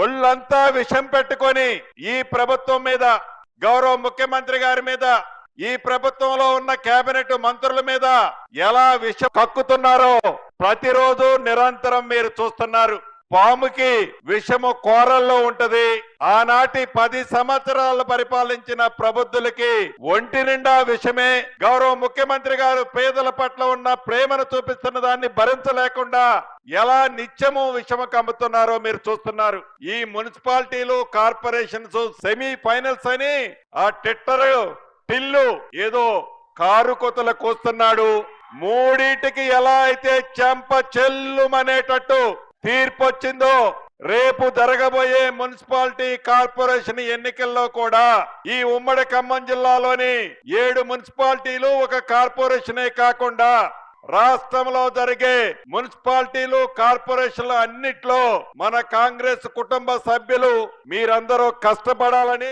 ఒళ్ళంతా విషం పెట్టుకొని ఈ ప్రభుత్వం మీద, గౌరవ ముఖ్యమంత్రి గారి మీద, ఈ ప్రభుత్వంలో ఉన్న కేబినెట్ మంత్రుల మీద ఎలా విషం కక్కుతున్నారో ప్రతిరోజు నిరంతరం మీరు చూస్తున్నారు. పాముకి విషము కోరల్లో ఉంటది. ఆనాటి 10 సంవత్సరాలు పరిపాలించిన ప్రబుద్ధులకి ఒంటి నిండా విషమే. గౌరవ ముఖ్యమంత్రి గారు పేదల పట్ల ఉన్న ప్రేమను చూపిస్తున్న దాన్ని భరించలేకుండా ఎలా నిత్యము విషము కమ్ముతున్నారో మీరు చూస్తున్నారు. ఈ మున్సిపాలిటీలు, కార్పొరేషన్స్ సెమీ ఫైనల్స్ అని ఆ టిల్లు ఏదో కారు కొతల కోస్తున్నాడు. మూడింటికి ఎలా అయితే చెంప చెల్లుమనేటట్టు తీర్పు వచ్చిందో, రేపు జరగబోయే మున్సిపాలిటీ కార్పొరేషన్ ఎన్నికల్లో కూడా ఈ ఉమ్మడి ఖమ్మం జిల్లాలోని 7 మున్సిపాలిటీలు, ఒక కార్పొరేషనే కాకుండా రాష్ట్రంలో జరిగే మున్సిపాలిటీలు, కార్పొరేషన్లు అన్నిట్లో మన కాంగ్రెస్ కుటుంబ సభ్యులు మీరందరూ కష్టపడాలని